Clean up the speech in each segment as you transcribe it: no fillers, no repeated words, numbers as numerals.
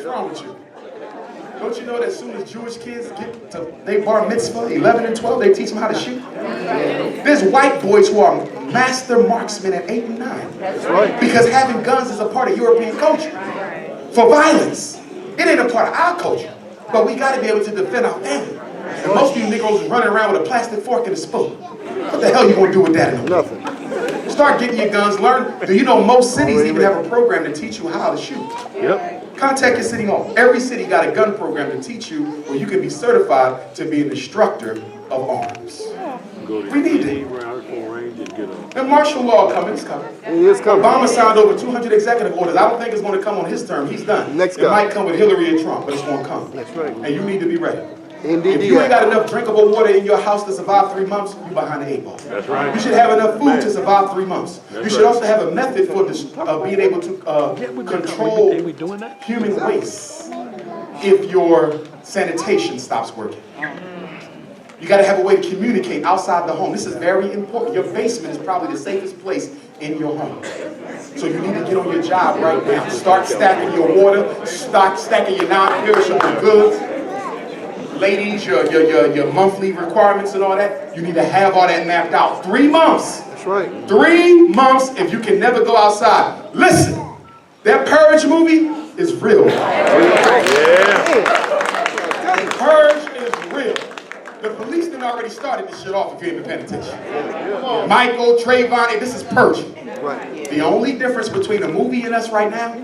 wrong with you? Don't you know that as soon as Jewish kids get to they bar mitzvah, 11 and 12, they teach them how to shoot? There's white boys who are master marksmen at 8 and 9. That's right. Because having guns is a part of European culture. For violence. It ain't a part of our culture. But we got to be able to defend our family. And most of you Negroes is running around with a plastic fork and a spoon. What the hell you going to do with that? Nothing. Start getting your guns, learn. Do you know most cities even have a program to teach you how to shoot? Yep. Contact your city hall. Every city got a gun program to teach you where you can be certified to be an instructor of arms. We need it. The martial law coming, it's coming. It is coming. Obama signed over 200 executive orders. I don't think it's going to come on his term. He's done. Next it guy. might come with Hillary and Trump, but it's going to come. That's right. And you need to be ready. Indeed. If you ain't got enough drinkable water in your house to survive 3 months, you're behind the 8 ball. That's right. You should have enough food to survive 3 months. You should also have a method for being able to control human waste if your sanitation stops working. You got to have a way to communicate outside the home. This is very important. Your basement is probably the safest place in your home. So you need to get on your job right now. Start stacking your water. Start stacking your non-perishable goods. Ladies, your monthly requirements and all that, you need to have all that mapped out. 3 months. That's right. 3 months if you can never go outside. Listen, that Purge movie is real. Yeah. Purge is real. The police done already started this shit off if you ain't been paying attention. Michael, Trayvon, this is Purge. Right. The only difference between a movie and us right now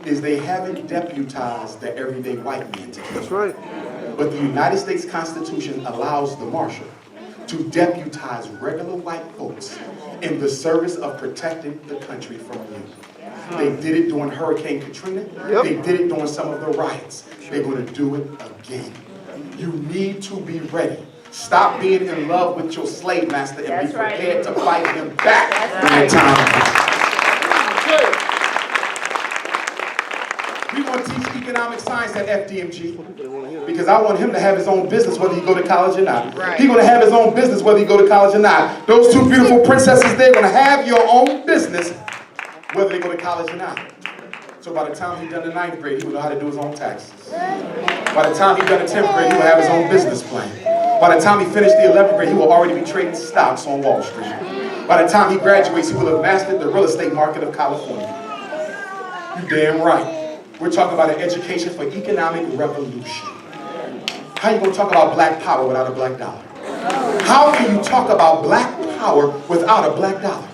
is they haven't deputized the everyday white man to kill. That's right. But the United States Constitution allows the marshal to deputize regular white folks in the service of protecting the country from you. They did it during Hurricane Katrina. Yep. They did it during some of the riots. They're going to do it again. You need to be ready. Stop being in love with your slave master and be prepared to fight him back when the time comes. We want to teach economic science at FDMG because I want him to have his own business whether he go to college or not. He's going to have his own business whether he go to college or not. Those two beautiful princesses, they're going to have your own business whether they go to college or not. So by the time he's done the 9th grade, he will know how to do his own taxes. By the time he's done the 10th grade, he will have his own business plan. By the time he finished the 11th grade, he will already be trading stocks on Wall Street. By the time he graduates, he will have mastered the real estate market of California. You damn right. We're talking about an education for economic revolution. How are you going to talk about black power without a black dollar? How can you talk about black power without a black dollar?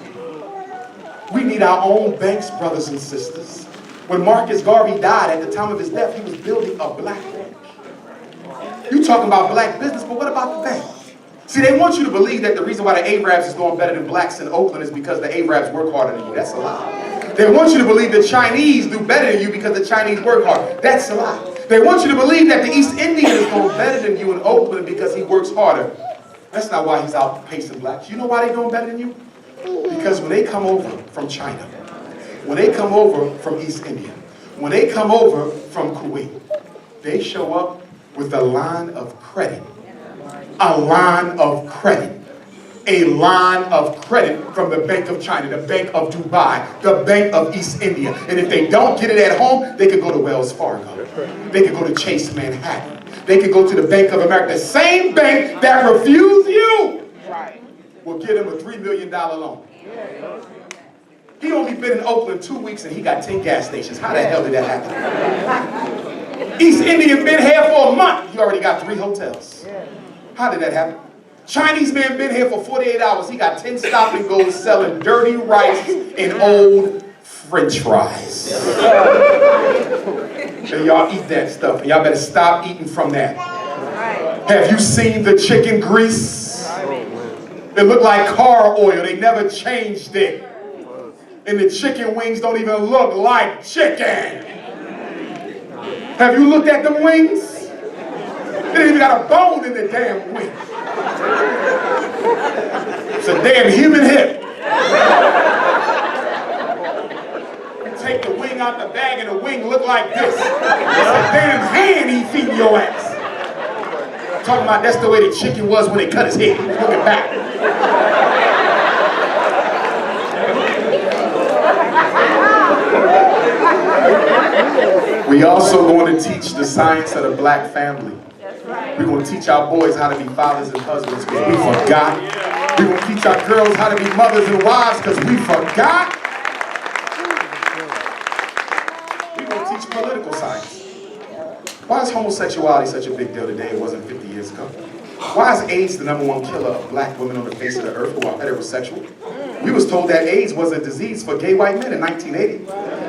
We need our own banks, brothers and sisters. When Marcus Garvey died, at the time of his death, he was building a black bank. You talking about black business, but what about the bank? See, they want you to believe that the reason why the Arabs is doing better than blacks in Oakland is because the Arabs work harder than you. That's a lie. They want you to believe the Chinese do better than you because the Chinese work hard. That's a lie. They want you to believe that the East Indian is doing better than you in Oakland because he works harder. That's not why he's outpacing blacks. You know why they're doing better than you? Because when they come over from China, when they come over from East India, when they come over from Kuwait, they show up with a line of credit. A line of credit. A line of credit from the Bank of China, the Bank of Dubai, the Bank of East India. And if they don't get it at home, they could go to Wells Fargo. They could go to Chase Manhattan. They could go to the Bank of America. The same bank that refused you will give them a $3 million loan. He only been in Oakland 2 weeks and he got 10 gas stations. How the hell did that happen? East Indian been here for a month. He already got 3 hotels. How did that happen? Chinese man been here for 48 hours. He got 10 stop and goes selling dirty rice and old French fries. And y'all eat that stuff. And y'all better stop eating from that. Have you seen the chicken grease? It look like car oil. They never changed it. And the chicken wings don't even look like chicken. Have you looked at them wings? They ain't even got a bone in the damn wing. It's a damn human hip. Take the wing out the bag and the wing look like this. It's a damn hand he feeding your ass. Talking about that's the way the chicken was when they cut his head. Looking back. We also going to teach the science of the black family. We're going to teach our boys how to be fathers and husbands because we forgot. We're going to teach our girls how to be mothers and wives because we forgot. We're going to teach political science. Why is homosexuality such a big deal today? It wasn't 50 years ago. Why is AIDS the #1 killer of black women on the face of the earth who are heterosexual? We was told that AIDS was a disease for gay white men in 1980.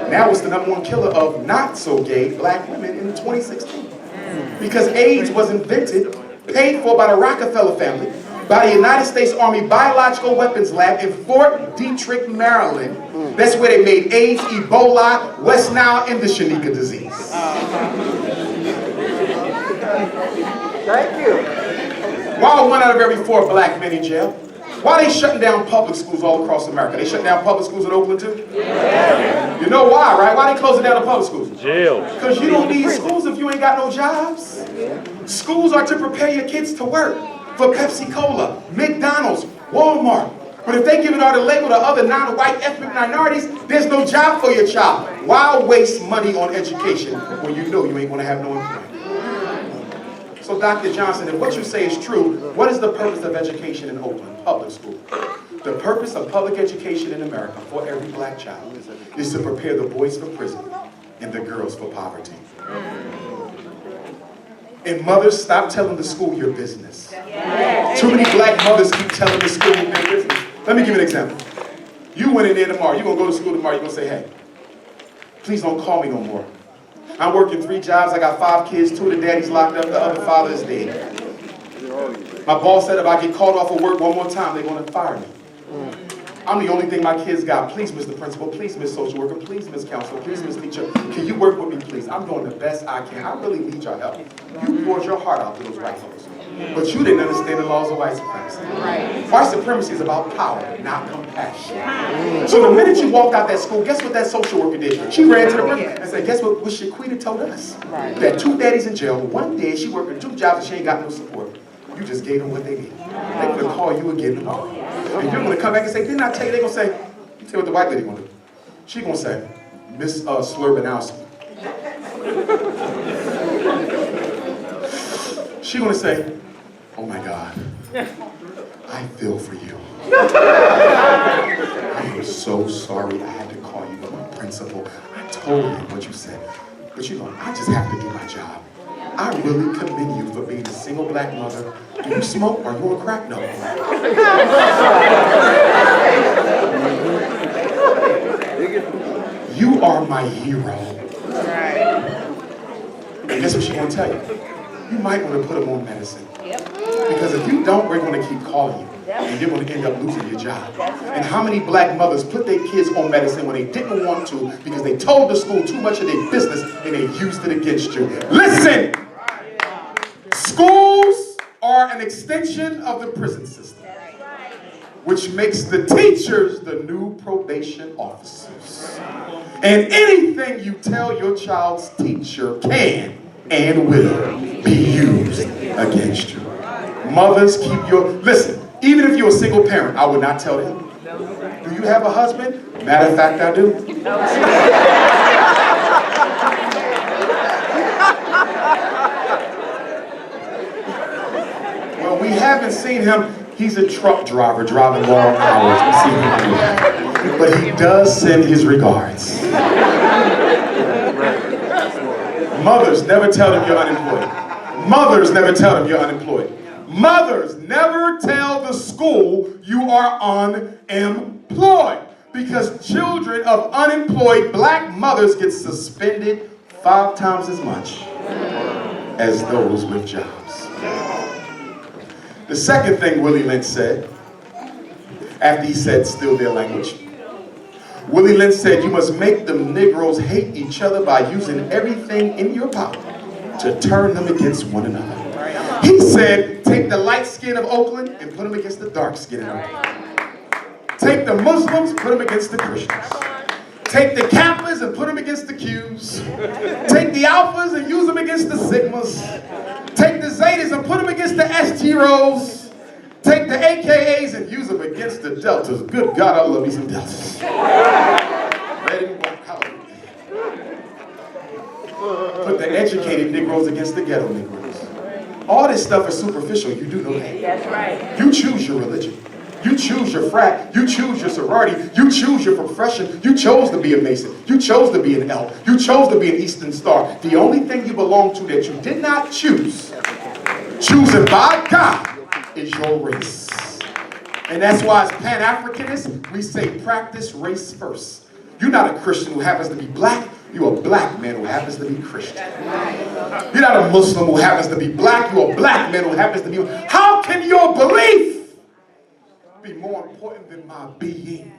Now it's the #1 killer of not so gay black women in 2016. Because AIDS was invented, paid for by the Rockefeller family, by the United States Army Biological Weapons Lab in Fort Detrick, Maryland. That's where they made AIDS, Ebola, West Nile, and the Shanika disease. Thank you. Why are 1 out of every 4 black men in jail? Why are they shutting down public schools all across America? They shutting down public schools in Oakland too? Yeah. You know why, right? Why are they closing down the public schools? Jail. Because you don't need schools if you ain't got no jobs. Schools are to prepare your kids to work for Pepsi Cola, McDonald's, Walmart. But if they give it all the label to other non-white ethnic minorities, there's no job for your child. Why waste money on education when you know you ain't going to have no employment? So Dr. Johnson, if what you say is true, what is the purpose of education in Oakland, public school? The purpose of public education in America for every black child is to prepare the boys for prison and the girls for poverty. And mothers, stop telling the school your business. Too many black mothers keep telling the school their business. Let me give you an example. You went in there tomorrow, you're going to go to school tomorrow, you're going to say, hey, please don't call me no more. I'm working 3 jobs, I got 5 kids, 2 of the daddies locked up, the other father is dead. My boss said if I get called off of work one more time, they're going to fire me. I'm the only thing my kids got. Please, Mr. Principal, please, Miss Social Worker, please, Miss Counselor, please, Miss Teacher, can you work with me, please? I'm doing the best I can. I really need your help. You poured your heart out to those white folks. But you didn't understand the laws of white supremacy. White supremacy is about power, not compassion. So the minute you walked out that school, guess what that social worker did? She ran to the room and said, guess what Shaquita told us? That 2 daddies in jail, 1 day she working 2 jobs and she ain't got no support. You just gave them what they need. They're going to call you again tomorrow. And you're going to come back and say, didn't I tell you? They're going to say, you tell what the white lady going to do. She's going to say, Miss Slurbanowski. She's going to say, oh my God, I feel for you. I am so sorry I had to call you my principal. I told you what you said. But you know, I just have to do my job. I really commend you for being a single black mother. Do you smoke? Are you on crack? No. You are my hero. And guess what she's going to tell you? You might want to put them on medicine. Because if you don't, we're going to keep calling you. And you're going to end up losing your job. And how many black mothers put their kids on medicine when they didn't want to because they told the school too much of their business and they used it against you? Listen! Schools are an extension of the prison system, which makes the teachers the new probation officers. And anything you tell your child's teacher can and will be used against you. Mothers, keep your... Listen, even if you're a single parent, I would not tell them. Do you have a husband? Matter of fact, I do. Well, we haven't seen him. He's a truck driver driving long hours. We see him do that. But he does send his regards. Mothers, never tell them you're unemployed. Mothers, never tell them you're unemployed. Mothers, never tell the school you are unemployed. Because children of unemployed black mothers get suspended 5 times as much as those with jobs. The second thing Willie Lynch said, after he said still their language, Willie Lynch said, you must make the Negroes hate each other by using everything in your power to turn them against one another. He said, take the light skin of Oakland and put them against the dark skin of Oakland. Take the Muslims, put them against the Christians. Take the Kappas and put them against the Qs. Take the Alphas and use them against the Sigmas. Take the Zetas and put them against the ST rows. Take the AKAs and use them against the Deltas. Good God, I love me some Deltas. Ready? Put the educated Negroes against the ghetto Negroes. All this stuff is superficial. You do know that. That's right. You choose your religion. You choose your frat. You choose your sorority. You choose your profession. You chose to be a Mason. You chose to be an elf. You chose to be an Eastern Star. The only thing you belong to that you did not choose, chosen by God, is your race. And that's why as Pan-Africanists, we say practice race first. You're not a Christian who happens to be black. You're a black man who happens to be Christian. You're not a Muslim who happens to be black. You're a black man who happens to be... How can your belief be more important than my being?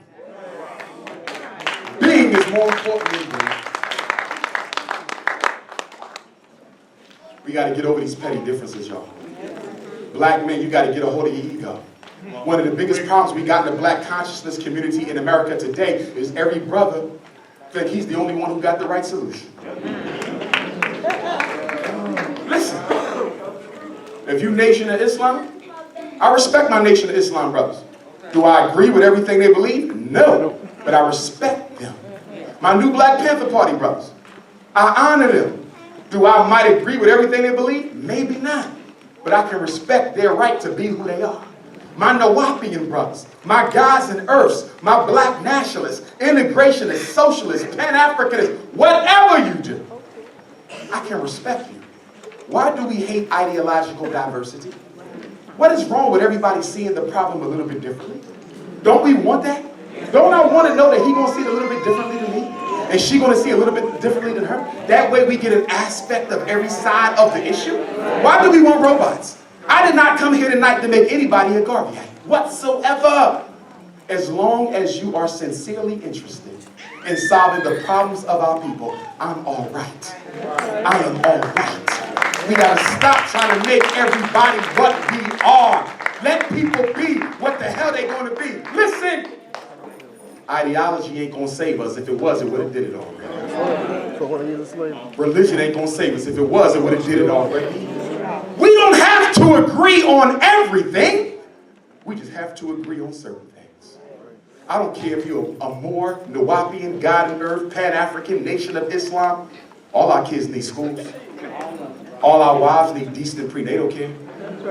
Being is more important than being. We got to get over these petty differences, y'all. Black men, you got to get a hold of your ego. One of the biggest problems we got in the black consciousness community in America today is every brother think he's the only one who got the right solution. Listen, if you Nation of Islam, I respect my Nation of Islam brothers. Do I agree with everything they believe? No, but I respect them. My new Black Panther Party brothers, I honor them. Do I might agree with everything they believe? Maybe not, but I can respect their right to be who they are. My Nawapian brothers, my gods and earths, my black nationalists, integrationists, socialists, Pan-Africanists, whatever you do, I can respect you. Why do we hate ideological diversity? What is wrong with everybody seeing the problem a little bit differently? Don't we want that? Don't I want to know that he going to see it a little bit differently than me? And she going to see it a little bit differently than her? That way we get an aspect of every side of the issue? Why do we want robots? I did not come here tonight to make anybody a Garveyite whatsoever. As long as you are sincerely interested in solving the problems of our people, I'm all right. I am all right. We got to stop trying to make everybody what we are. Let people be what the hell they're going to be. Listen, ideology ain't going to save us. If it was, it would have did it already. Religion ain't going to save us. If it was, it would have did it already. We don't have to agree on everything. We just have to agree on certain things. I don't care if you're a Moor, Nawapian, God and Earth, Pan-African, Nation of Islam. All our kids need schools. All our wives need decent prenatal care.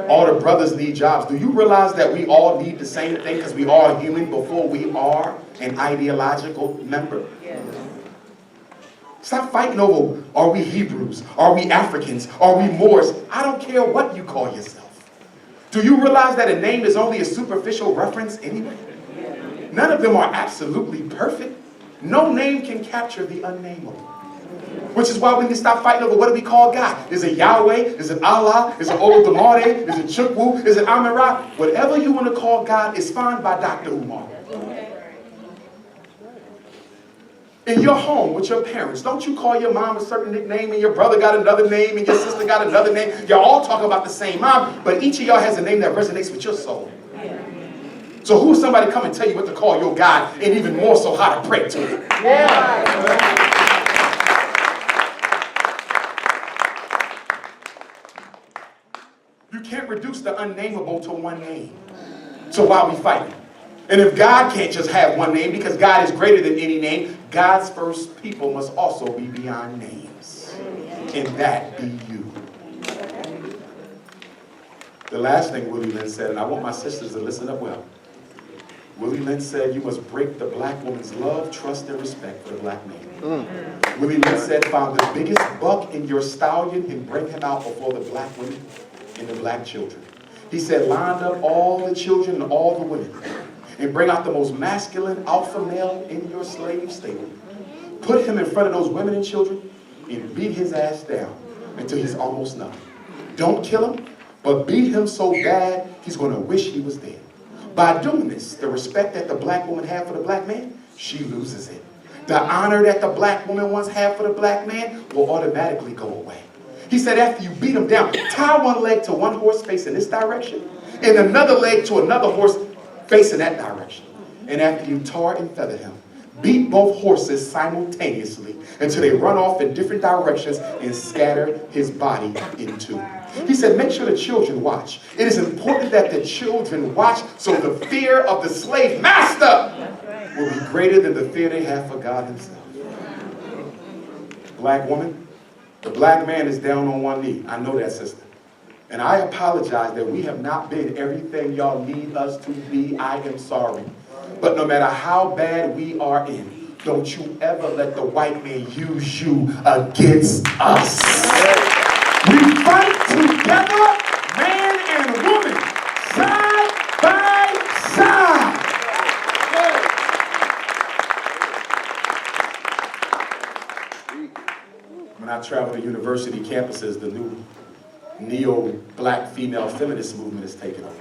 All the brothers need jobs. Do you realize that we all need the same thing because we are human before we are an ideological member? Stop fighting over, are we Hebrews? Are we Africans? Are we Moors? I don't care what you call yourself. Do you realize that a name is only a superficial reference anyway? None of them are absolutely perfect. No name can capture the unnameable. Which is why we need to stop fighting over what do we call God? Is it Yahweh? Is it Allah? Is it Olodumare? Is it Chukwu? Is it Amun-Ra? Whatever you want to call God is fine by Dr. Umar. In your home with your parents, don't you call your mom a certain nickname and your brother got another name and your sister got another name? Y'all all talk about the same mom, but each of y'all has a name that resonates with your soul. So who's somebody come and tell you what to call your God and even more so how to pray to him? You can't reduce the unnameable to one name. So why are we fighting? And if God can't just have one name because God is greater than any name, God's first people must also be beyond names. And that be you. The last thing Willie Lynn said, and I want my sisters to listen up well. Willie Lynn said, you must break the black woman's love, trust, and respect for the black man. Willie Lynn said, find the biggest buck in your stallion and bring him out before the black women and the black children. He said, line up all the children and all the women and bring out the most masculine alpha male in your slave stable. Put him in front of those women and children and beat his ass down until he's almost nothing. Don't kill him, but beat him so bad he's going to wish he was dead. By doing this, the respect that the black woman had for the black man, she loses it. The honor that the black woman once had for the black man will automatically go away. He said after you beat him down, tie one leg to one horse facing this direction and another leg to another horse facing that direction. And after you tar and feather him, beat both horses simultaneously until they run off in different directions and scatter his body in two. He said, make sure the children watch. It is important that the children watch so the fear of the slave master will be greater than the fear they have for God himself. Black woman, The black man is down on one knee. I know that, sister. And I apologize that we have not been everything y'all need us to be. I am sorry. But no matter how bad we are in, don't you ever let the white man use you against us. We fight together, man and woman, side by side. When I travel to university campuses, the new neo-black female feminist movement is taken over,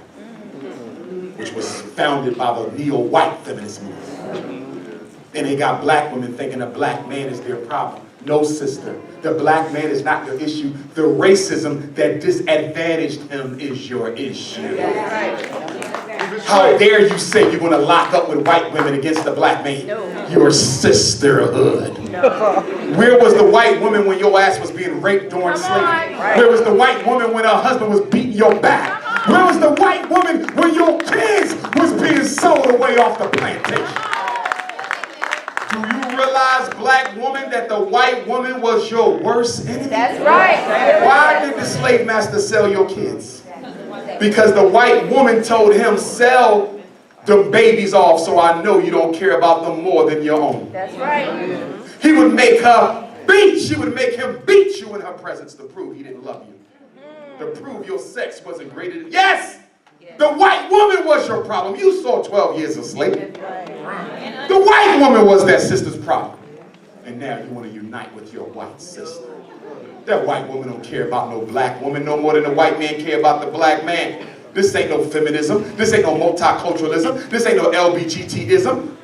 which was founded by the neo-white feminist movement. And they got black women thinking a black man is their problem. No, sister, the black man is not your issue. The racism that disadvantaged him is your issue. How dare you say you're going to lock up with white women against the black man? Your sisterhood. Where was the white woman when your ass was being raped during slavery? Where was the white woman when her husband was beating your back? Where was the white woman when your kids was being sold away off the plantation? Do you realize, black woman, that the white woman was your worst enemy? That's right. Why did the slave master sell your kids? Because the white woman told him, sell the babies off so I know you don't care about them more than your own. That's right. He would make her beat. She would make him beat you in her presence to prove he didn't love you. To prove your sex wasn't greater than... Yes! The white woman was your problem. You saw 12 years of slavery. The white woman was that sister's problem. And now you want to unite with your white sister. That white woman don't care about no black woman no more than the white man care about the black man. This ain't no feminism. This ain't no multiculturalism. This ain't no LBGTism.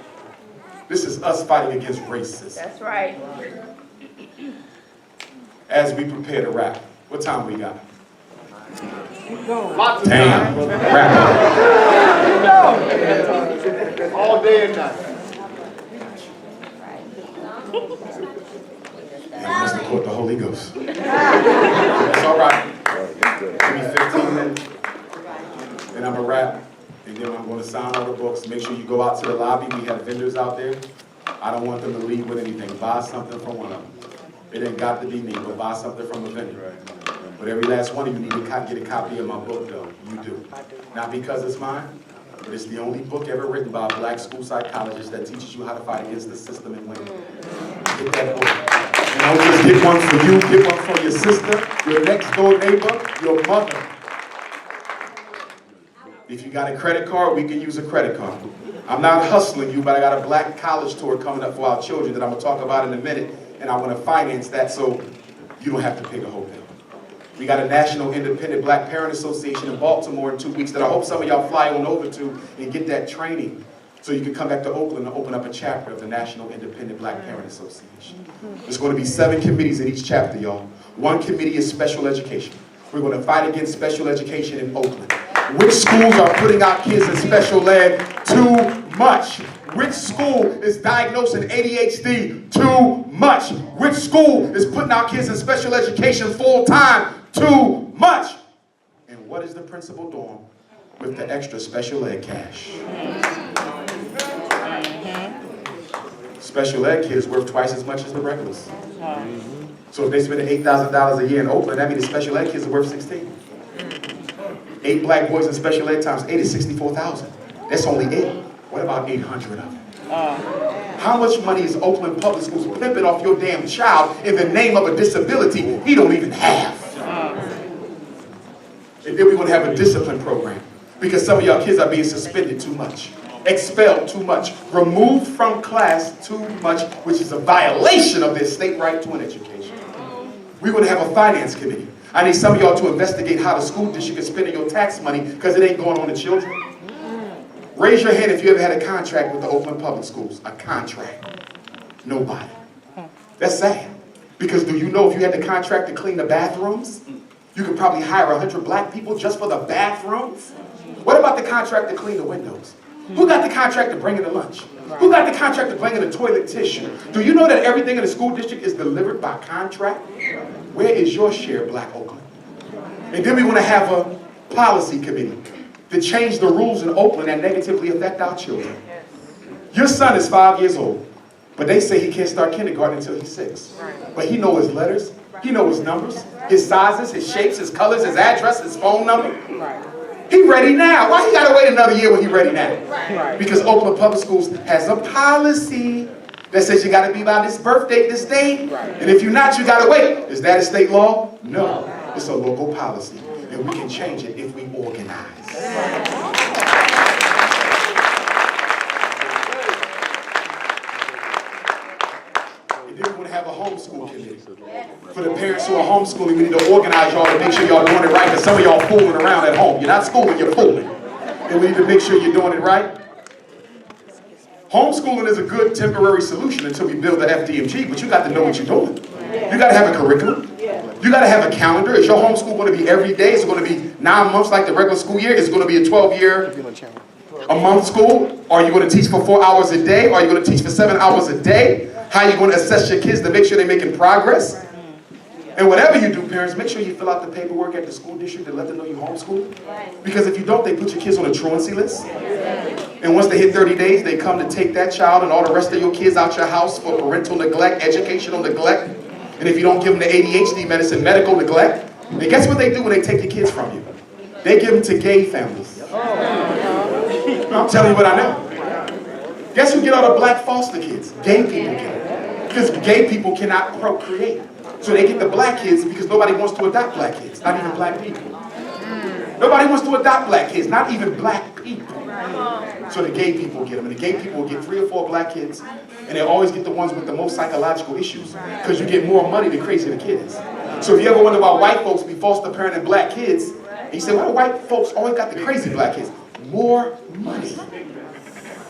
This is us fighting against racism. That's right. As we prepare to wrap, what time we got? Lots of Damn. time. Wrap All day and night. I must have caught the Holy Ghost. It's all right. Give me 15 minutes. Then I'm going to wrap. And then I'm going to sign all the books. Make sure you go out to the lobby. We have vendors out there. I don't want them to leave with anything. Buy something from one of them. It ain't got to be me, but buy something from a vendor. But every last one of you need to get a copy of my book, though. You do. Not because it's mine, but it's the only book ever written by a black school psychologist that teaches you how to fight against the system and win. Get that book. And don't just get one for you, get one for your sister, your next door neighbor, your mother. If you got a credit card, we can use a credit card. I'm not hustling you, but I got a black college tour coming up for our children that I'm going to talk about in a minute, and I want to finance that so you don't have to pay the whole bill. We got a National Independent Black Parent Association in Baltimore in 2 weeks that I hope some of y'all fly on over to and get that training so you can come back to Oakland and open up a chapter of the National Independent Black Parent Association. There's going to be 7 committees in each chapter, y'all. 1 committee is special education. We're going to fight against special education in Oakland. Which schools are putting our kids in special ed too much? Which school is diagnosing ADHD too much? Which school is putting our kids in special education full time too much? And what is the principal doing with the extra special ed cash? Special ed kids worth twice as much as the regulars. So if they spend $8,000 a year in Oakland, that means the special ed kids are worth 16. 8 black boys in special ed times 8 is 64,000. That's only 8. What about 800 of them? How much money is Oakland Public Schools pimping off your damn child in the name of a disability he don't even have? And then we want to have a discipline program because some of y'all kids are being suspended too much, expelled too much, removed from class too much, which is a violation of their state right to an education. We're going to have a finance committee. I need some of y'all to investigate how the school district is spending your tax money because it ain't going on the children. Raise your hand if you ever had a contract with the Oakland Public Schools. A contract. Nobody. That's sad. Because do you know if you had the contract to clean the bathrooms, you could probably hire 100 black people just for the bathrooms? What about the contract to clean the windows? Who got the contract to bring in the lunch? Who got the contract to bring in the toilet tissue? Do you know that everything in the school district is delivered by contract? Where is your share, Black Oakland? And then we want to have a policy committee to change the rules in Oakland that negatively affect our children. Your son is 5 years old, but they say he can't start kindergarten until he's 6. But he knows his letters, He knows his numbers, his sizes, his shapes, his colors, his address, his phone number. He ready now. Why he gotta wait another year when he ready now? Because Oakland Public Schools has a policy that says you gotta be by this birth date, this date. And if you're not, you gotta wait. Is that a state law? No. It's a local policy. And we can change it if we organize. Then we're going to have a homeschool committee. For the parents who are homeschooling, we need to organize y'all to make sure y'all doing it right, because some of y'all fooling around at home. You're not schooling, you're fooling. And we need to make sure you're doing it right. Homeschooling is a good temporary solution until we build the FDMG, but you got to know what you're doing. You got to have a curriculum. You got to have a calendar. Is your homeschool going to be every day? Is it going to be 9 months like the regular school year? Is it going to be a 12-year a month school? Are you going to teach for 4 hours a day? Are you going to teach for 7 hours a day? How are you going to assess your kids to make sure they're making progress? And whatever you do, parents, make sure you fill out the paperwork at the school district to let them know you homeschool. Because if you don't, they put your kids on a truancy list. And once they hit 30 days, they come to take that child and all the rest of your kids out your house for parental neglect, educational neglect. And if you don't give them the ADHD medicine, medical neglect. And guess what they do when they take your kids from you? They give them to gay families. I'm telling you what I know. Guess who get all the black foster kids? Gay people get it. Because gay people cannot procreate. So they get the black kids because nobody wants to adopt black kids, not even black people. Nobody wants to adopt black kids, not even black people. So the gay people get them. And the gay people will get 3 or 4 black kids, and they always get the ones with the most psychological issues, because you get more money the crazier the kid is. So if you ever wonder why white folks be foster parenting black kids, and you say, why do white folks always got the crazy black kids? More money.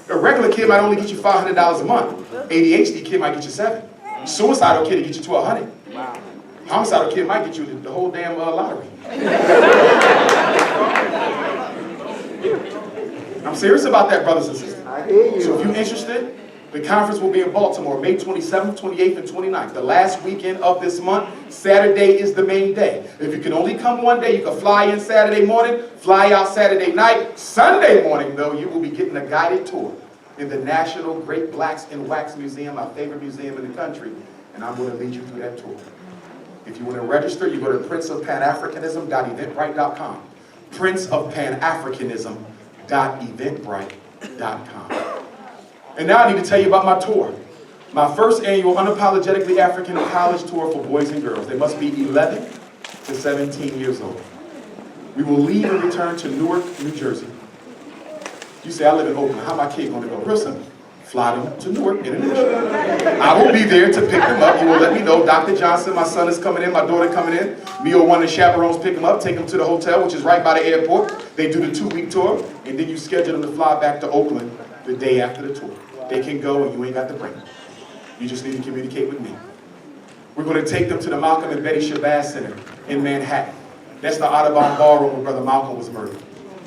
A regular kid might only get you $500 a month. ADHD kid might get you $7. Suicidal kid will get you to $100. Homicidal kid might get you the whole damn lottery. I'm serious about that, brothers and sisters. So if you're interested, the conference will be in Baltimore, May 27th, 28th, and 29th. The last weekend of this month. Saturday is the main day. If you can only come one day, you can fly in Saturday morning, fly out Saturday night. Sunday morning, though, you will be getting a guided tour in the National Great Blacks in Wax Museum, my favorite museum in the country. And I'm going to lead you through that tour. If you want to register, you go to princeofpanafricanism.eventbrite.com. princeofpanafricanism.eventbrite.com. And now I need to tell you about my tour. My first annual Unapologetically African College Tour for boys and girls. They must be 11 to 17 years old. We will leave and return to Newark, New Jersey. You say, I live in Oakland. How my kid going to go? Real simple. Fly them to Newark, International. I will be there to pick them up. You will let me know. Dr. Johnson, my son is coming in, my daughter coming in. Me or one of the chaperones pick them up, take them to the hotel, which is right by the airport. They do the 2-week tour, and then you schedule them to fly back to Oakland the day after the tour. They can go, and you ain't got to bring them. You just need to communicate with me. We're going to take them to the Malcolm and Betty Shabazz Center in Manhattan. That's the Audubon Ballroom where Brother Malcolm was murdered.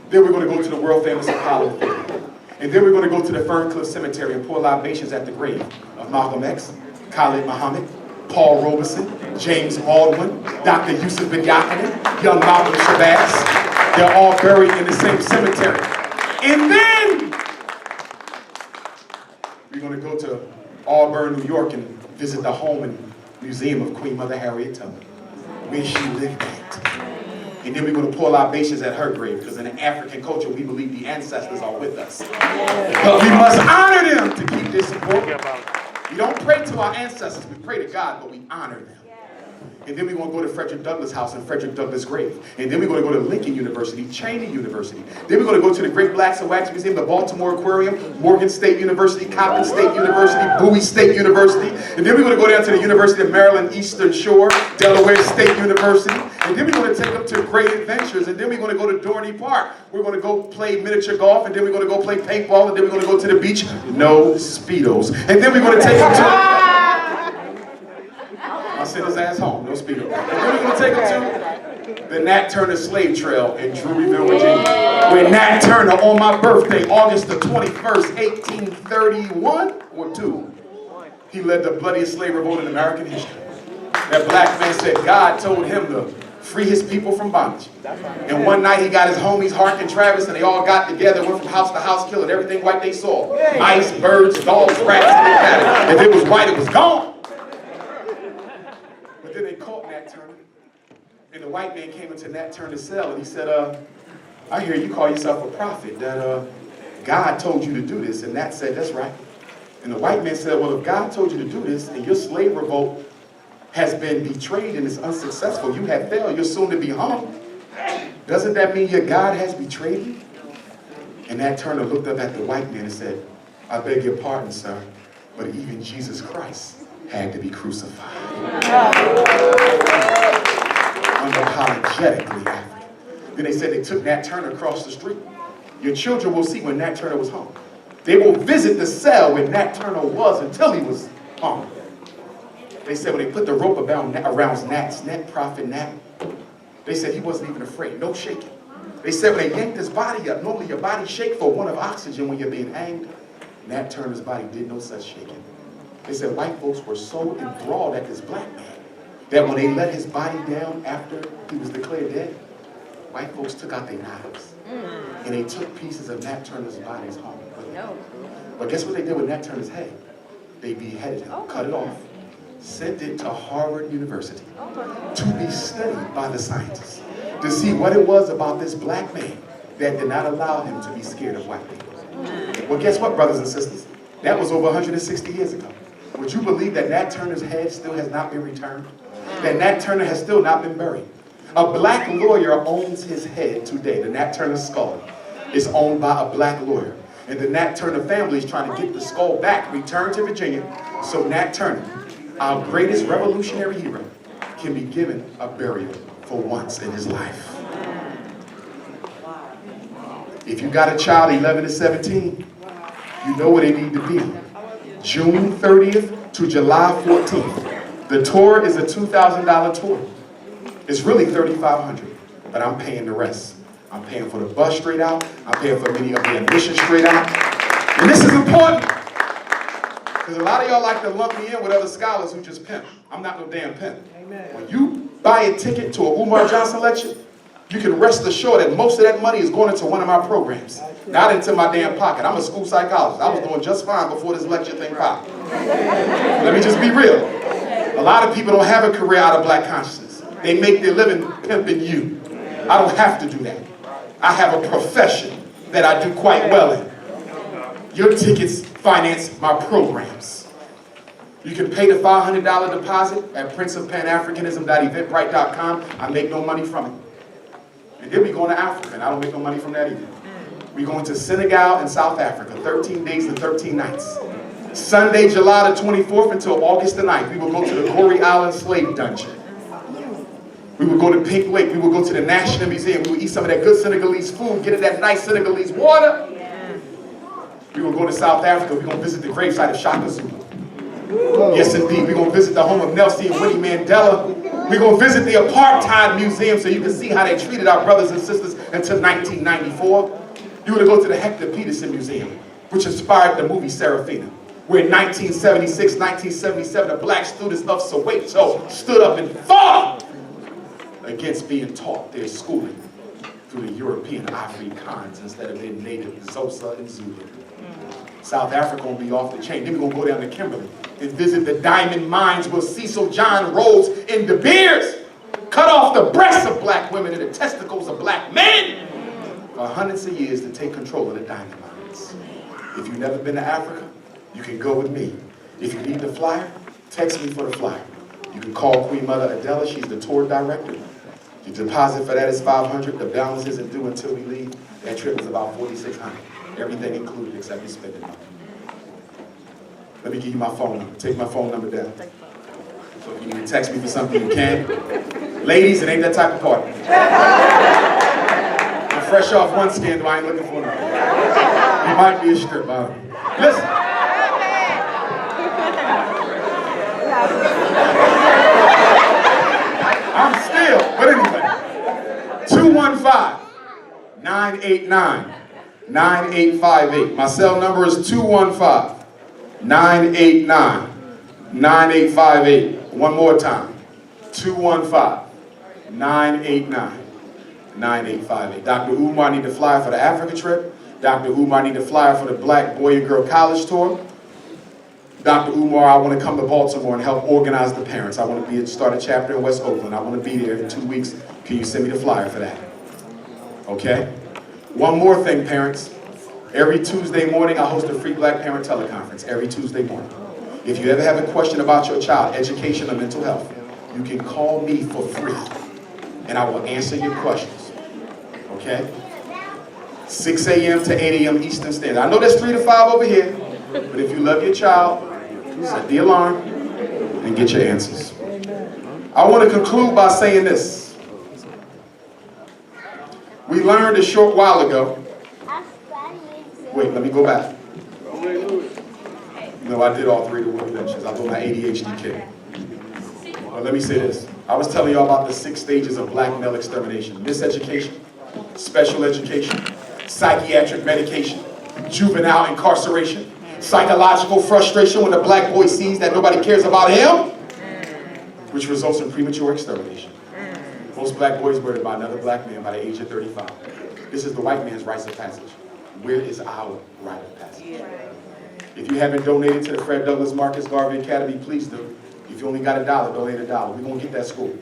Then we're going to go to the world-famous Apollo Theater. And then we're going to go to the Ferncliff Cemetery and pour libations at the grave of Malcolm X, Khalid Muhammad, Paul Robeson, James Baldwin, Dr. Yusuf bin Yakinen, young Malcolm Shabazz. They're all buried in the same cemetery. And then we're going to go to Auburn, New York, and visit the home and museum of Queen Mother Harriet Tubman, where she lived at. And then we're going to pour libations at her grave, because in the African culture, we believe the ancestors are with us. But we must honor them to keep this support. We don't pray to our ancestors, we pray to God, but we honor them. And then we're going to go to Frederick Douglass' house and Frederick Douglass' grave. And then we're going to go to Lincoln University, Cheney University. Then we're going to go to the Great Blacks and Wax Museum, the Baltimore Aquarium, Morgan State University, Coppin State University, Bowie State University. And then we're going to go down to the University of Maryland Eastern Shore, Delaware State University. And then we're going to take them to Great Adventures. And then we're going to go to Dorney Park. We're going to go play miniature golf. And then we're going to go play paintball. And then we're going to go to the beach. No Speedos. And then we're going to take them to... I'll send his ass home, no Speedo. And then we're going to take him to the Nat Turner Slave Trail in Druryville, Virginia, where Nat Turner, on my birthday, August the 21st, 1831, or 2, he led the bloodiest slave revolt in American history. That black man said God told him to free his people from bondage. And one night he got his homies, Hark and Travis, and they all got together, went from house to house, killing everything white they saw. Mice, birds, dogs, rats, and if it was white, it was gone. But then they caught Nat And the white man came into Nat Turner's cell and he said, I hear you call yourself a prophet, that God told you to do this. And Nat said, that's right. And the white man said, well, if God told you to do this and your slave revolt has been betrayed and is unsuccessful, you have failed, you're soon to be hung, doesn't that mean your God has betrayed you? And Nat Turner looked up at the white man and said, I beg your pardon, sir, but even Jesus Christ had to be crucified. Unapologetically African. Then they said they took Nat Turner across the street. Your children will see when Nat Turner was hung. They will visit the cell where Nat Turner was until he was hung. They said when they put the rope around Nat's neck, Prophet Nat, they said he wasn't even afraid, no shaking. They said when they yanked his body up, normally your body shake for one of oxygen when you're being hanged. Nat Turner's body did no such shaking. They said white folks were so enthralled at this black man that when they let his body down after he was declared dead, white folks took out their knives and they took pieces of Nat Turner's bodies home. But guess what they did with Nat Turner's head? They beheaded him, cut it off, sent it to Harvard University to be studied by the scientists to see what it was about this black man that did not allow him to be scared of white people. Well, guess what, brothers and sisters? That was over 160 years ago. Would you believe that Nat Turner's head still has not been returned? That Nat Turner has still not been buried? A black lawyer owns his head today. The Nat Turner skull is owned by a black lawyer. And the Nat Turner family is trying to get the skull back, returned to Virginia, so Nat Turner, our greatest revolutionary hero, can be given a burial for once in his life. If you got a child 11 to 17, you know where they need to be. June 30th to July 14th. The tour is a $2,000 tour. It's really $3,500, but I'm paying the rest. I'm paying for the bus straight out. I'm paying for many of the admissions straight out. And this is important, because a lot of y'all like to lump me in with other scholars who just pimp. I'm not no damn pimp. Amen. When you buy a ticket to a Umar Johnson lecture, you can rest assured that most of that money is going into one of my programs, not into my damn pocket. I'm a school psychologist. I was doing just fine before this lecture thing popped. Let me just be real. A lot of people don't have a career out of black consciousness. They make their living pimping you. I don't have to do that. I have a profession that I do quite well in. Your tickets finance my programs. You can pay the $500 deposit at princeofpan-africanism.eventbrite.com. I make no money from it. And then we going to Africa, and I don't make no money from that either. We're going to Senegal and South Africa, 13 days and 13 nights. Sunday, July the 24th until August the 9th, we will go to the Goree Island Slave Dungeon. We would go to Pink Lake. We would go to the National Museum. We would eat some of that good Senegalese food, get in that nice Senegalese water. We would go to South Africa. We're going to visit the gravesite of Shaka Zulu. Yes, indeed. We're going to visit the home of Nelson and Winnie Mandela. We're going to visit the Apartheid Museum so you can see how they treated our brothers and sisters until 1994. You would go to the Hector Peterson Museum, which inspired the movie Serafina, where in 1976, 1977, the black students of Soweto stood up and fought against being taught their schooling through the European Afrikaans instead of their native Xhosa and Zulu. South Africa will be off the chain. Then we're going to go down to Kimberley and visit the diamond mines where Cecil John Rhodes and De Beers cut off the breasts of black women and the testicles of black men for hundreds of years to take control of the diamond mines. If you've never been to Africa, you can go with me. If you need the flyer, text me for the flyer. You can call Queen Mother Adela. She's the tour director. The deposit for that is $500. The balance isn't due until we leave. That trip is about $4,600. Everything included except your spending money. Let me give you my phone number. Take my phone number down. So if you need to text me for something, you can. Ladies, it ain't that type of party. I'm fresh off one scandal. I ain't looking for another. You might be a strip. Listen. I'm still, but anyway, 215-989-9858. My cell number is 215-989-9858. One more time, 215-989-9858. Dr. Umar need to fly for the Africa trip. Dr. Umar need to fly for the Black Boy and Girl College tour. Dr. Umar, I want to come to Baltimore and help organize the parents. I want to start a chapter in West Oakland. I want to be there in 2 weeks. Can you send me the flyer for that? Okay? One more thing, parents. Every Tuesday morning, I host a free Black Parent Teleconference. Every Tuesday morning. If you ever have a question about your child, education, or mental health, you can call me for free, and I will answer your questions. Okay? 6 a.m. to 8 a.m. Eastern Standard. I know that's 3 to 5 over here, but if you love your child, set the alarm and get your answers. I want to conclude by saying this. We learned a short while ago. Wait, let me go back. No, I did all 3 of the interventions. I told my ADHD kid. But let me say this. I was telling y'all about the 6 stages of black male extermination. Miseducation, special education, psychiatric medication, juvenile incarceration, psychological frustration when the black boy sees that nobody cares about him, which results in premature extermination. Most black boys murdered by another black man by the age of 35. This is the white man's rites of passage. Where is our rite of passage? If you haven't donated to the Fred Douglass Marcus Garvey Academy, please do. If you only got $1, donate $1. We're going to get that school.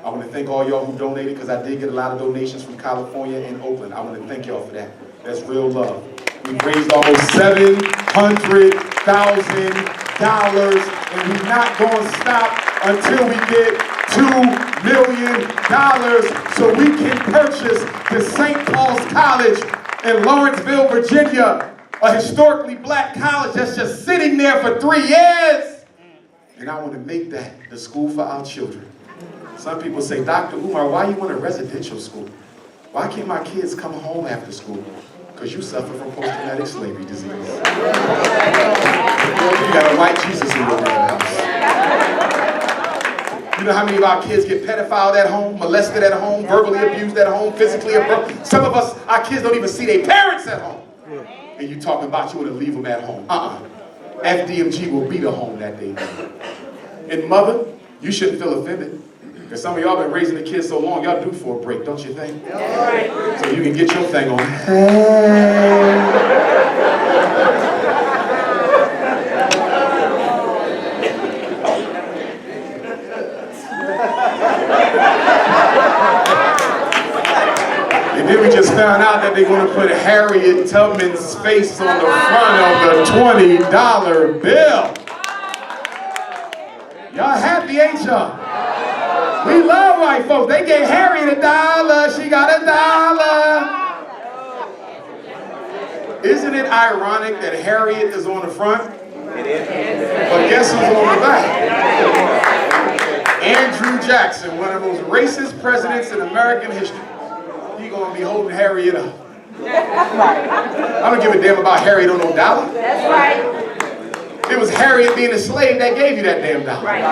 I want to thank all y'all who donated, because I did get a lot of donations from California and Oakland. I want to thank y'all for that. That's real love. We've raised almost $700,000, and we're not going to stop until we get $2 million so we can purchase the St. Paul's College in Lawrenceville, Virginia, a historically black college that's just sitting there for 3 years. And I want to make that the school for our children. Some people say, Dr. Umar, why you want a residential school? Why can't my kids come home after school? Because you suffer from post-traumatic slavery disease. You got a white Jesus in your house. You know how many of our kids get pedophiled at home, molested at home, verbally abused at home, physically abused? Some of us, our kids don't even see their parents at home. And you talking about you want to leave them at home. FDMG will be the home that they need. And mother, you shouldn't feel offended. Because some of y'all been raising the kids so long, y'all due for a break, don't you think? Right. So you can get your thing on. And then we just found out that they're going to put Harriet Tubman's face on the front of the $20 bill. Y'all happy, ain't y'all? We love white folks. They gave Harriet $1. She got $1. Isn't it ironic that Harriet is on the front? It is. But guess who's on the back? Andrew Jackson, one of the most racist presidents in American history. He's going to be holding Harriet up. I don't give a damn about Harriet on no dollar. That's right. It was Harriet being a slave that gave you that damn dollar. Right.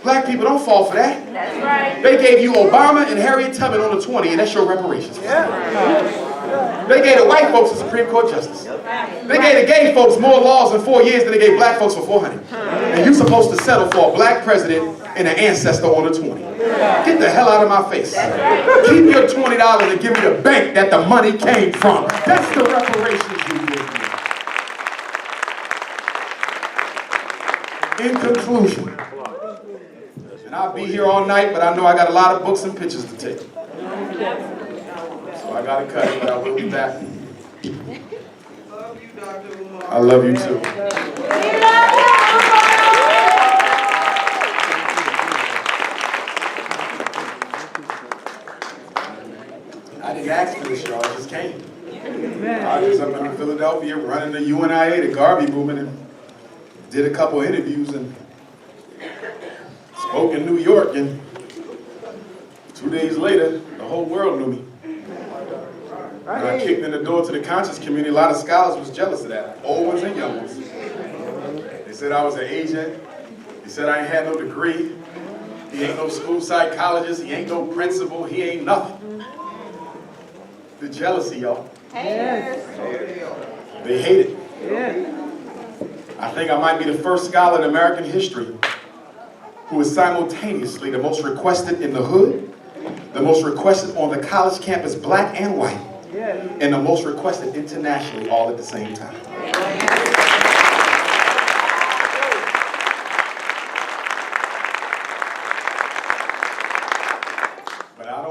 Black people don't fall for that. That's right. They gave you Obama and Harriet Tubman on the 20, and that's your reparations. Yeah. They gave the white folks a Supreme Court justice. They gave the gay folks more laws in 4 years than they gave black folks for 400. And you're supposed to settle for a black president and an ancestor on the 20. Get the hell out of my face. Keep your $20 and give me the bank that the money came from. That's the reparations you give me. In conclusion, and I'll be here all night, but I know I got a lot of books and pictures to take. So I got to cut it, but I will be back. I love you too. I didn't ask for this, y'all. I just came. I was up in Philadelphia running the UNIA, the Garvey movement, and did a couple interviews and spoke in New York, and 2 days later, the whole world knew me. When I kicked in the door to the conscious community, a lot of scholars was jealous of that, old ones and young ones. They said I was an agent. They said I ain't had no degree. He ain't no school psychologist. He ain't no principal. He ain't nothing. The jealousy, y'all. They hate it. I think I might be the first scholar in American history who is simultaneously the most requested in the hood, the most requested on the college campus, black and white, and the most requested internationally all at the same time.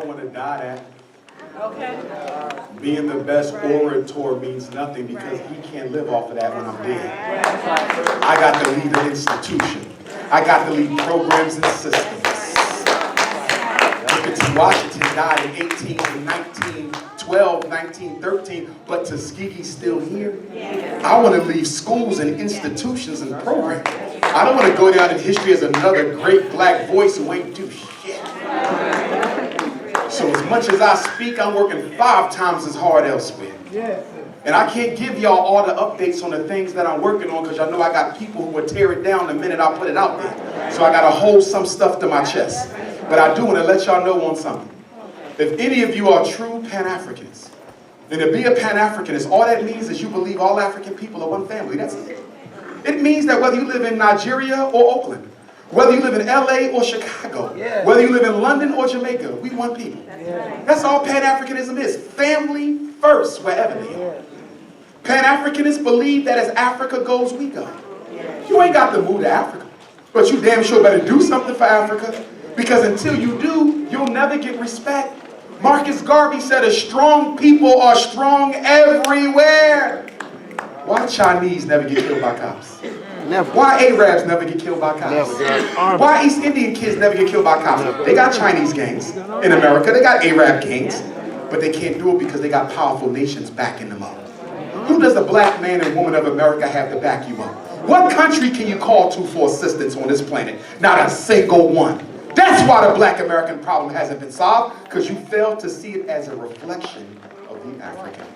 don't want to die that. Being the best orator means nothing because he can't live off of that when I'm dead. I got to lead an institution. I got to lead programs and systems. Booker T. Washington died in 1912, 1913, but Tuskegee's still here. I want to leave schools and institutions and programs. I don't want to go down in history as another great black voice who ain't do shit. So as much as I speak, I'm working 5 times as hard elsewhere. And I can't give y'all all the updates on the things that I'm working on because y'all know I got people who will tear it down the minute I put it out there. So I got to hold some stuff to my chest. But I do want to let y'all know on something. If any of you are true Pan-Africans, then to be a Pan-Africanist, all that means is you believe all African people are one family. That's it. It means that whether you live in Nigeria or Oakland, whether you live in LA or Chicago, whether you live in London or Jamaica, we one people. That's all Pan-Africanism is. Family first, wherever they are. Pan-Africanists believe that as Africa goes, we go. You ain't got to move to Africa, but you damn sure better do something for Africa, because until you do, you'll never get respect. Marcus Garvey said a strong people are strong everywhere. Why Chinese never get killed by cops? Never. Why Arabs never get killed by cops? Never. Why East Indian kids never get killed by cops? They got Chinese gangs in America. They got Arab gangs. But they can't do it because they got powerful nations backing them up. Who does the black man and woman of America have to back you up? What country can you call to for assistance on this planet? Not a single one. That's why the black American problem hasn't been solved, because you failed to see it as a reflection of the African.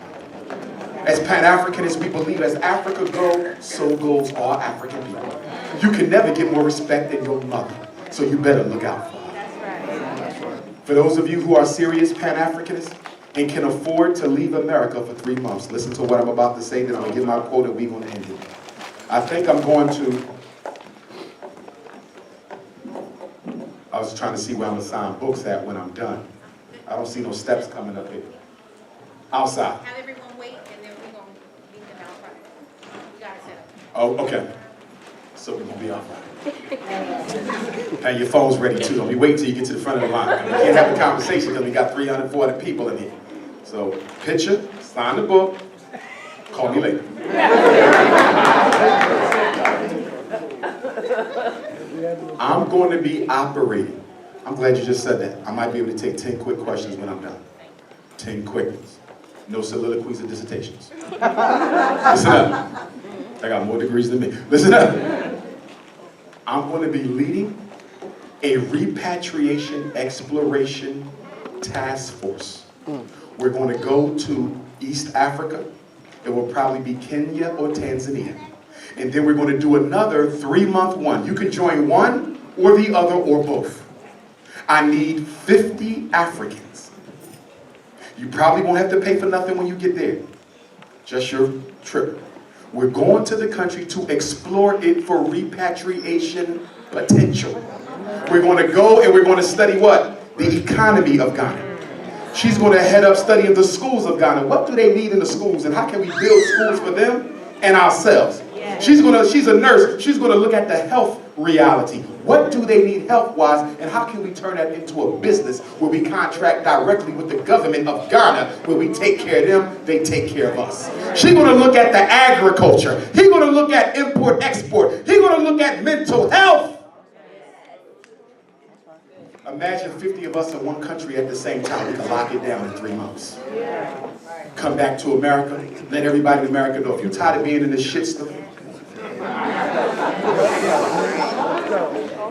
As Pan-Africanists, we believe as Africa goes, so goes all African people. You can never get more respect than your mother, so you better look out for her. For those of you who are serious Pan-Africanists and can afford to leave America for 3 months, listen to what I'm about to say, then I'm going to give my quote and we're going to end it. I think I'm going to... I was trying to see where I'm going to sign books at when I'm done. I don't see no steps coming up here. Outside. Have everyone wait, and then we're going to meet them outside. We got to set up. Oh, okay. So we're going to be all right. And your phone's ready too. Don't be waiting till you get to the front of the line. We can't have a conversation because we got 340 people in here. So, picture, sign the book, call me later. I'm going to be operating. I'm glad you just said that. I might be able to take 10 quick questions when I'm done. 10 quick ones. No soliloquies or dissertations. Listen up. I got more degrees than me. Listen up. I'm going to be leading a repatriation exploration task force. We're going to go to East Africa. It will probably be Kenya or Tanzania. And then we're going to do another 3-month one. You can join one or the other or both. I need 50 Africans. You probably won't have to pay for nothing when you get there. Just your trip. We're going to the country to explore it for repatriation potential. We're going to go and we're going to study what? The economy of Ghana. She's going to head up studying the schools of Ghana. What do they need in the schools and how can we build schools for them and ourselves? She's a nurse. She's going to look at the health reality. What do they need health-wise and how can we turn that into a business where we contract directly with the government of Ghana, where we take care of them, they take care of us. She's going to look at the agriculture. He's going to look at import-export. He's going to look at mental health. Imagine 50 of us in one country at the same time. We can lock it down in 3 months. Come back to America. Let everybody in America know. If you're tired of being in this shitstorm,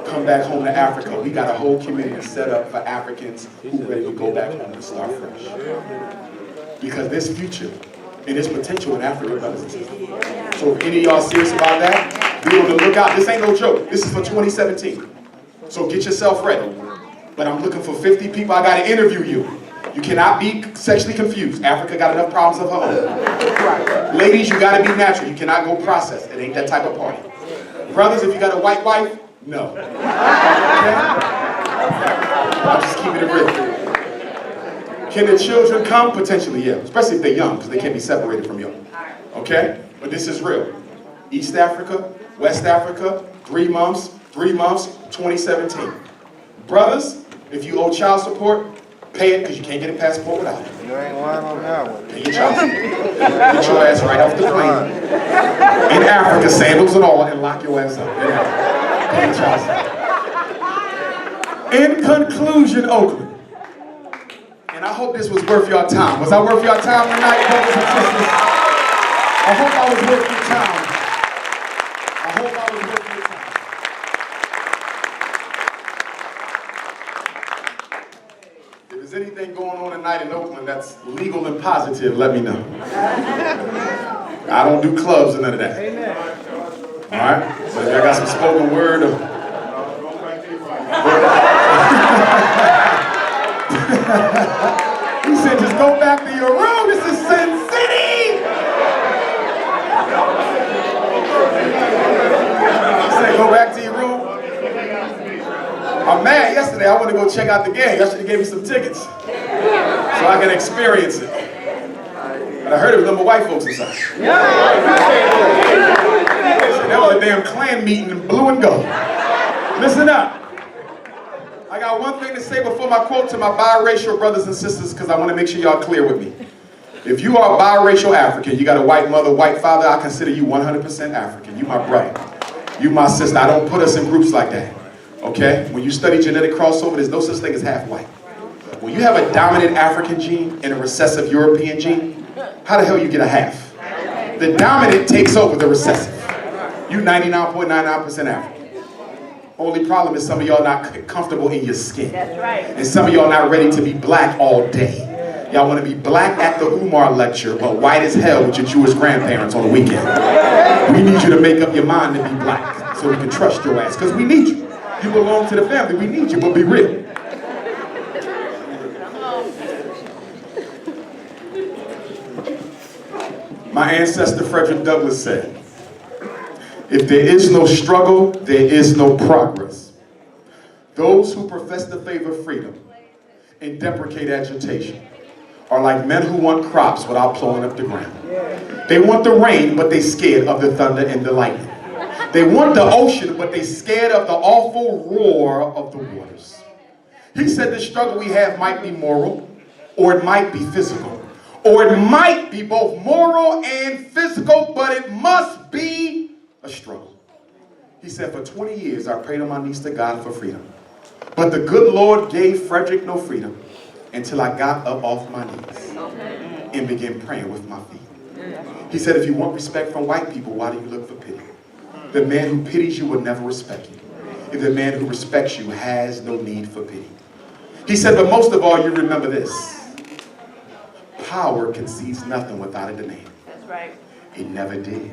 come back home to Africa. We got a whole community set up for Africans who are ready to go back home and start fresh. Because there's future and there's potential in Africa, brothers and sisters. So if any of y'all serious about that, be on the lookout. This ain't no joke. This is for 2017. So get yourself ready. But I'm looking for 50 people. I got to interview you. You cannot be sexually confused. Africa got enough problems of her own. Ladies, you got to be natural. You cannot go process. It ain't that type of party. Brothers, if you got a white wife, no. Okay? I'm just keeping it real. Can the children come? Potentially, yeah. Especially if they're young, because they can't be separated from you. Okay? But this is real. East Africa, West Africa, 3 months, 2017. Brothers, if you owe child support, Pay it because you can't get a passport without it. You ain't lying on that one. Pay your child. Get your ass right off the plane. In Africa, sandals and all, and lock your ass up. Pay your child. In conclusion, Oakland. And I hope this was worth your time. Was I worth your time tonight, brothers and sisters? I hope I was worth your time. I hope I was worth your time. If there's anything going on tonight in Oakland that's legal and positive, let me know. I don't do clubs or none of that. Amen. All right? So if I got some spoken word or... He said, just go back to your room. This is Sin City. He said, go back to your room. I'm mad. Yesterday, I wanted to go check out the game. Y'all should have gave me some tickets so I can experience it. But I heard it was number white folks inside. That was a damn Klan meeting in blue and gold. Listen up. I got one thing to say before my quote to my biracial brothers and sisters, because I want to make sure y'all clear with me. If you are a biracial African, you got a white mother, white father, I consider you 100% African. You my brother. You my sister. I don't put us in groups like that. Okay? When you study genetic crossover, there's no such thing as half white. When you have a dominant African gene and a recessive European gene, how the hell you get a half? The dominant takes over the recessive. You 99.99% African. Only problem is some of y'all not comfortable in your skin. That's right. And some of y'all not ready to be black all day. Y'all want to be black at the Umar lecture, but white as hell with your Jewish grandparents on the weekend. We need you to make up your mind to be black so we can trust your ass, because we need you. You belong to the family, we need you, but be real. My ancestor Frederick Douglass said, if there is no struggle, there is no progress. Those who profess to favor freedom and deprecate agitation are like men who want crops without plowing up the ground. They want the rain, but they're scared of the thunder and the lightning. They want the ocean, but they're scared of the awful roar of the waters. He said the struggle we have might be moral, or it might be physical, or it might be both moral and physical, but it must be a struggle. He said, for 20 years I prayed on my knees to God for freedom. But the good Lord gave Frederick no freedom until I got up off my knees and began praying with my feet. He said, if you want respect from white people, why do you look for pity? The man who pities you will never respect you. If the man who respects you has no need for pity. He said, but most of all, you remember this. Power concedes nothing without a demand. That's right. It never did.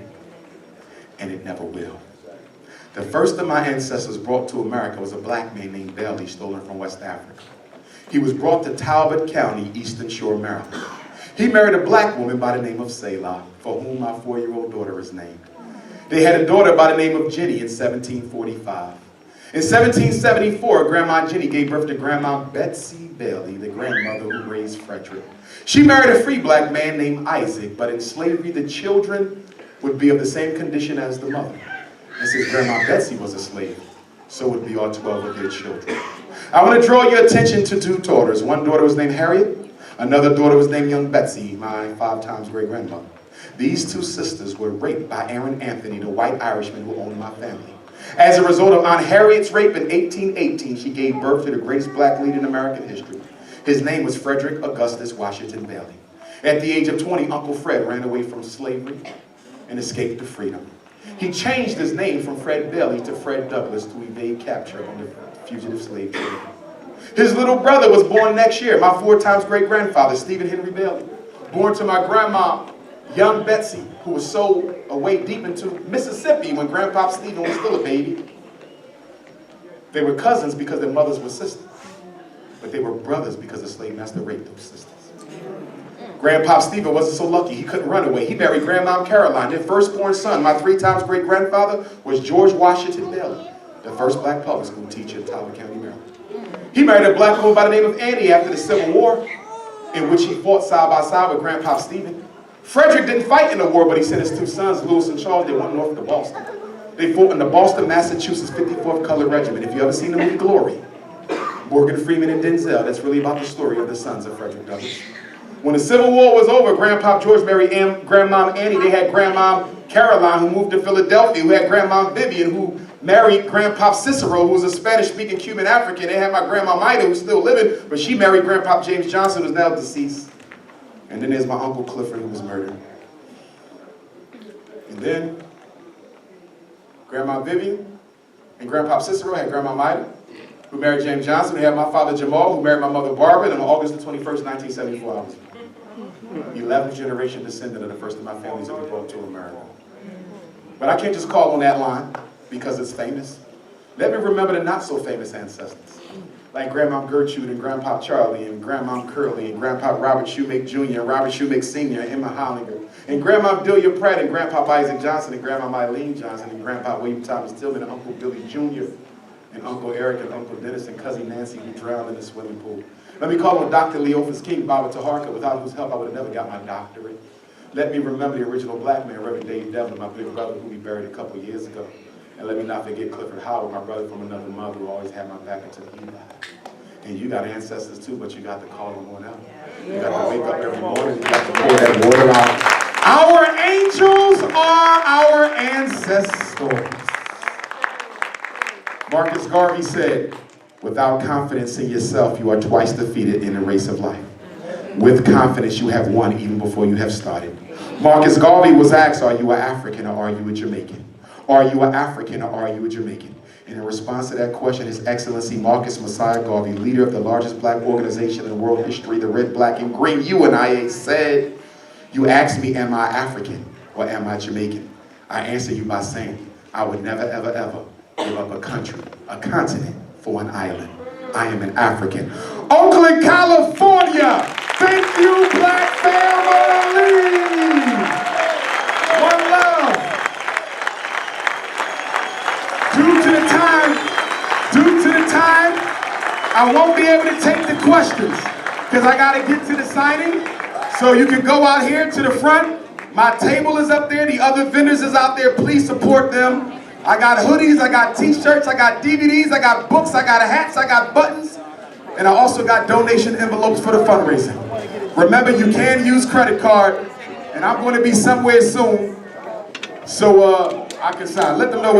And it never will. The first of my ancestors brought to America was a black man named Bailey, stolen from West Africa. He was brought to Talbot County, Eastern Shore, Maryland. He married a black woman by the name of Selah, for whom my 4-year-old daughter is named. They had a daughter by the name of Jenny in 1745. In 1774, Grandma Jenny gave birth to Grandma Betsy Bailey, the grandmother who raised Frederick. She married a free black man named Isaac, but in slavery the children would be of the same condition as the mother. And since Grandma Betsy was a slave, so would be all 12 of their children. I want to draw your attention to 2 daughters. One daughter was named Harriet. Another daughter was named Young Betsy, my 5 times great-grandmother. These 2 sisters were raped by Aaron Anthony, the white Irishman who owned my family. As a result of Aunt Harriet's rape in 1818, she gave birth to the greatest black leader in American history. His name was Frederick Augustus Washington Bailey. At the age of 20, Uncle Fred ran away from slavery and escaped to freedom. He changed his name from Fred Bailey to Fred Douglass to evade capture on the fugitive slave trade. His little brother was born next year, my 4 times great-grandfather, Stephen Henry Bailey, born to my grandma, Young Betsy, who was sold away deep into Mississippi when Grandpa Stephen was still a baby. They were cousins because their mothers were sisters, but they were brothers because the slave master raped those sisters. Grandpa Stephen wasn't so lucky, he couldn't run away. He married Grandma Caroline. Their firstborn son, my 3 times great-grandfather, was George Washington Bailey, the first black public school teacher in Talbot County, Maryland. He married a black woman by the name of Annie after the Civil War, in which he fought side by side with Grandpa Stephen. Frederick didn't fight in the war, but he sent his 2 sons, Lewis and Charles. They went north to Boston. They fought in the Boston, Massachusetts 54th Colored Regiment. If you ever seen the movie Glory, Morgan Freeman and Denzel. That's really about the story of the sons of Frederick Douglass. When the Civil War was over, Grandpa George married Grandmom Annie. They had Grandmom Caroline, who moved to Philadelphia, who had Grandmom Vivian, who married Grandpa Cicero, who was a Spanish-speaking Cuban African. They had my Grandma Maida, who's still living, but she married Grandpa James Johnson, who's now deceased. And then there's my Uncle Clifford, who was murdered. And then Grandma Vivian and Grandpa Cicero had Grandma Maida, who married James Johnson. We had my father Jamal, who married my mother Barbara, and on August the 21st, 1974, I was 11th generation descendant of the first of my families that we brought to America. But I can't just call on that line because it's famous. Let me remember the not so famous ancestors, like Grandma Gertrude and Grandpa Charlie and Grandma Curly and Grandpa Robert Shoemake Jr. and Robert Shoemake Sr. and Emma Hollinger and Grandma Delia Pratt and Grandpa Isaac Johnson and Grandma Mylene Johnson and Grandpa William Thomas Tillman and Uncle Billy Jr. and Uncle Eric and Uncle Dennis and Cousin Nancy, who drowned in the swimming pool. Let me call on Dr. Leophis King, Baba Taharka, without whose help I would have never got my doctorate. Let me remember the original black man, Reverend Dave Devlin, my big brother, who we buried a couple years ago. And let me not forget Clifford Howard, my brother from another mother, who always had my back until he died. And you got ancestors too, but you got to call them on out. You got to wake up every morning, you got to pour that water out. Our angels are our ancestors. Marcus Garvey said, without confidence in yourself, you are twice defeated in the race of life. With confidence, you have won even before you have started. Marcus Garvey was asked, are you an African or are you a Jamaican? Are you an African or are you a Jamaican? And in response to that question, His Excellency Marcus Messiah Garvey, leader of the largest black organization in world history, the Red, Black, and Green UNIA, said, you asked me, am I African or am I Jamaican? I answer you by saying, I would never, ever, ever give up a country, a continent, for an island. I am an African. Oakland, California. Thank you, Black family. One love. Due to the time, I won't be able to take the questions because I got to get to the signing. So you can go out here to the front. My table is up there. The other vendors is out there. Please support them. I got hoodies, I got t-shirts, I got DVDs, I got books, I got hats, I got buttons, and I also got donation envelopes for the fundraising. Remember, you can use credit card, and I'm going to be somewhere soon, so I can sign. Let them know.